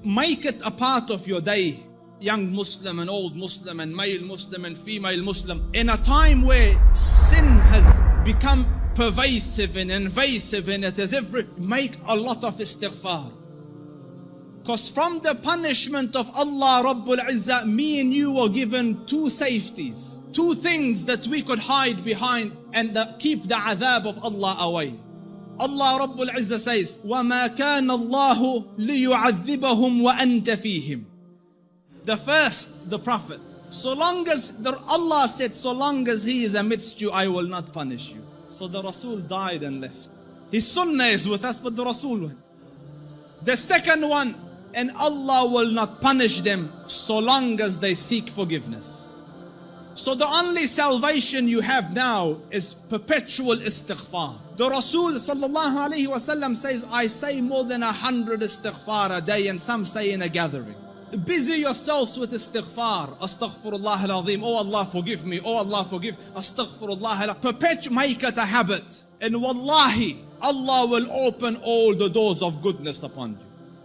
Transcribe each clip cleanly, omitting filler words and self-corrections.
make it a part of your day, young Muslim and old Muslim and male Muslim and female Muslim, in a time where sin has become pervasive and invasive and it is make a lot of istighfar. Because from the punishment of Allah Rabbul Izzah, me and you were given two safeties, two things that we could hide behind and keep the adhab of Allah away. Allah Rabbul Izzah says, وَمَا كَانَ اللَّهُ لِيُعَذِّبَهُمْ وَأَنْتَ فِيهِمْ. The first, the Prophet, so long as Allah said, so long as he is amidst you, I will not punish you. So the Rasul died and left. His sunnah is with us, but the Rasul went. The second one, and Allah will not punish them so long as they seek forgiveness. So the only salvation you have now is perpetual istighfar. The Rasul sallallahu alayhi wasallam says, I say more than 100 istighfar a day, and some say in a gathering. Busy yourselves with istighfar. Astaghfirullah al-azim. Oh Allah forgive me. Oh Allah forgive. Astaghfirullah. Perpetual, make it a habit. And wallahi, Allah will open all the doors of goodness upon you.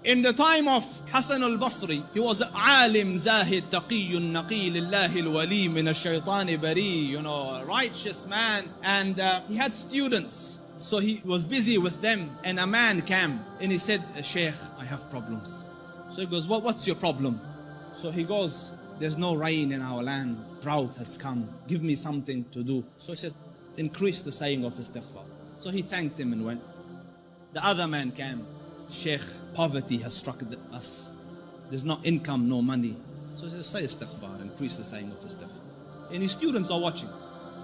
In the time of Hassan al-Basri, he was alim, zahid, taqiyyun, naqi, lillahi al-wali, min ash-shaytani bari, a righteous man. And he had students. So he was busy with them. And a man came and he said, Shaykh, I have problems. So he goes, what's your problem? So he goes, there's no rain in our land. Drought has come. Give me something to do. So he said, increase the saying of istighfar. So he thanked him and went. The other man came. Sheikh, poverty has struck us. There's no income, no money. So he said, say istighfar, increase the saying of istighfar. And his students are watching.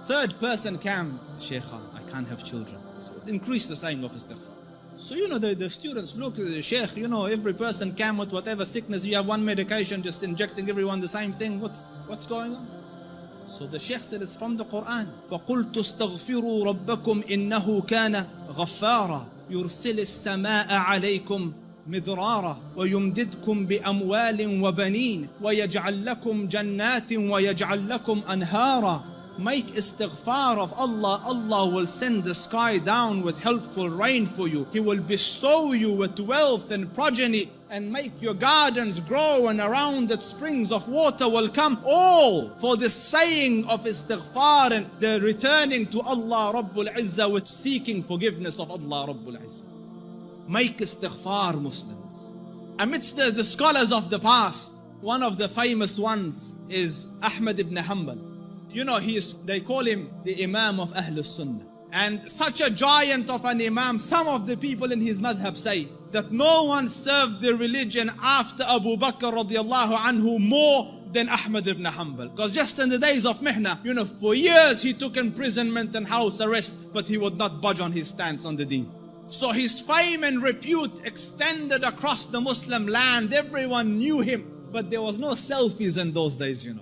Third person came. Sheikh, I can't have children. So increase the saying of istighfar. So the students look at the Sheikh, every person came with whatever sickness, you have one medication, just injecting everyone the same thing. What's going on? So the Sheikh said, it's from the Quran. فَقُلْتُ اسْتَغْفِرُوا رَبَّكُمْ إِنَّهُ كَانَ غَفَّارًا يُرْسِلِ السَّمَاءَ عَلَيْكُمْ مِدْرَارًا وَيُمْدِدْكُمْ بِأَمْوَالٍ وَبَنِينَ وَيَجْعَلْ لَكُمْ جَنَّاتٍ وَيَجْعَلْ لَكُمْ أَنْهَارًا. Make istighfar of Allah. Allah will send the sky down with helpful rain for you. He will bestow you with wealth and progeny and make your gardens grow, and around it springs of water will come. All for the saying of istighfar and the returning to Allah Rabbul Izzah with seeking forgiveness of Allah Rabbul Izzah. Make istighfar, Muslims. Amidst the scholars of the past, one of the famous ones is Ahmad Ibn Hanbal. They call him the Imam of Ahlul Sunnah. And such a giant of an Imam, some of the people in his madhab say that no one served the religion after Abu Bakr radiallahu anhu more than Ahmad ibn Hanbal. Because just in the days of Mihna, for years he took imprisonment and house arrest, but he would not budge on his stance on the deen. So his fame and repute extended across the Muslim land. Everyone knew him, but there was no selfies in those days, you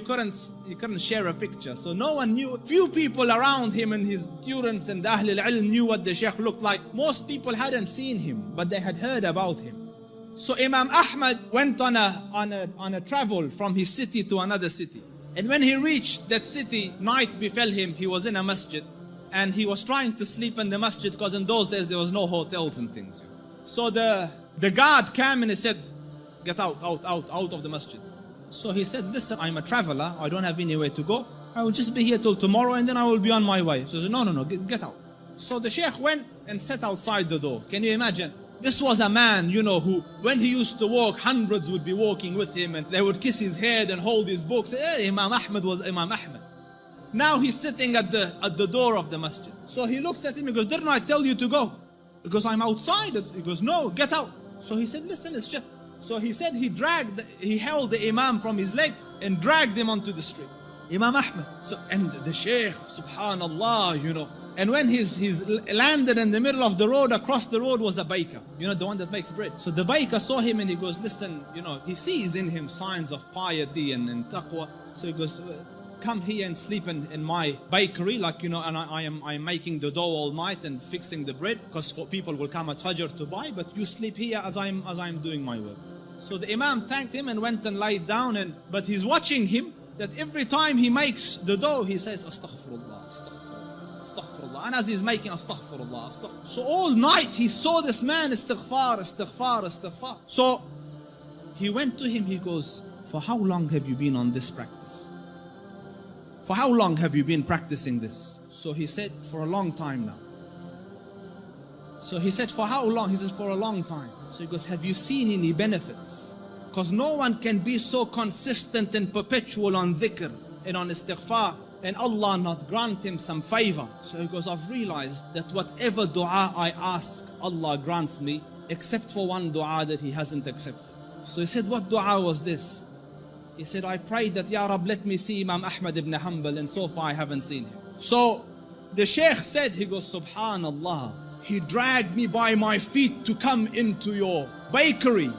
couldn't share a picture. So no one knew. Few people around him and his students and the Ahlul Ilm knew what the Shaykh looked like. Most people hadn't seen him, but they had heard about him. So Imam Ahmad went on a travel from his city to another city. And when he reached that city, night befell him. He was in a masjid and he was trying to sleep in the masjid, because in those days there was no hotels and things. So the guard came and he said, get out of the masjid. So he said, listen, I'm a traveler. I don't have anywhere to go. I will just be here till tomorrow and then I will be on my way. So he said, no, get out. So the Shaykh went and sat outside the door. Can you imagine? This was a man, who, when he used to walk, hundreds would be walking with him and they would kiss his head and hold his books. Imam Ahmad was Imam Ahmad. Now he's sitting at the door of the masjid. So he looks at him, he goes, didn't I tell you to go? He goes, I'm outside. He goes, no, get out. So he said, listen, it's just... So he said he held the Imam from his leg and dragged him onto the street. Imam Ahmad. So, and the Shaykh, subhanallah, And when he's landed in the middle of the road, across the road was a baker, the one that makes bread. So the baker saw him and he goes, listen, he sees in him signs of piety and taqwa. So he goes, come here and sleep in my bakery, and I'm making the dough all night and fixing the bread, because people will come at Fajr to buy, but you sleep here as I'm doing my work. So the Imam thanked him and went and laid down, but he's watching him, that every time he makes the dough, he says, Astaghfirullah, Astaghfirullah, Astaghfirullah. And as he's making Astaghfirullah, Astaghfirullah. So all night he saw this man, Istighfar, Istighfar, Istighfar. So He went to him, he goes, for how long have you been on this practice? For how long have you been practicing this? So he said, for a long time now. So he said, for how long? He said, for a long time. So he goes, have you seen any benefits? Because no one can be so consistent and perpetual on dhikr and on istighfar and Allah not grant him some favor. So he goes, I've realized that whatever dua I ask, Allah grants me, except for one dua that he hasn't accepted. So he said, what dua was this? He said, I prayed that, Ya Rab, let me see Imam Ahmad Ibn Hanbal, and so far I haven't seen him. So the Shaykh said, he goes, Subhanallah, he dragged me by my feet to come into your bakery.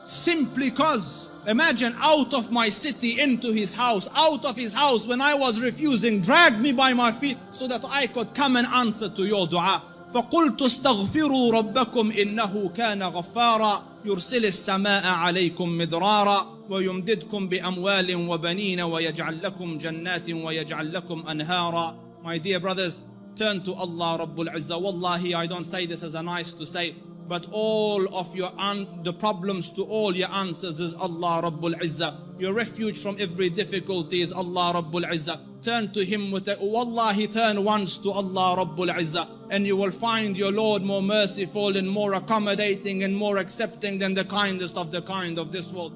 Simply cause, imagine, out of my city into his house, out of his house when I was refusing, dragged me by my feet so that I could come and answer to your dua. فقلت استغفروا ربكم إنه كان غفارا يرسل السماء عليكم مدرارا ويمددكم بأموال وبنين ويجعل لكم جنات ويجعل لكم أنهارا. My dear brothers, turn to Allah Rabbul Izzah. Wallahi, I don't say this as a nice to say, but all of the problems to all your answers is Allah Rabbul Izzah. Your refuge from every difficulty is Allah Rabbul Izzah. Turn to Him Wallahi, turn once to Allah Rabbul Izzah, and you will find your Lord more merciful and more accommodating and more accepting than the kindest of the kind of this world.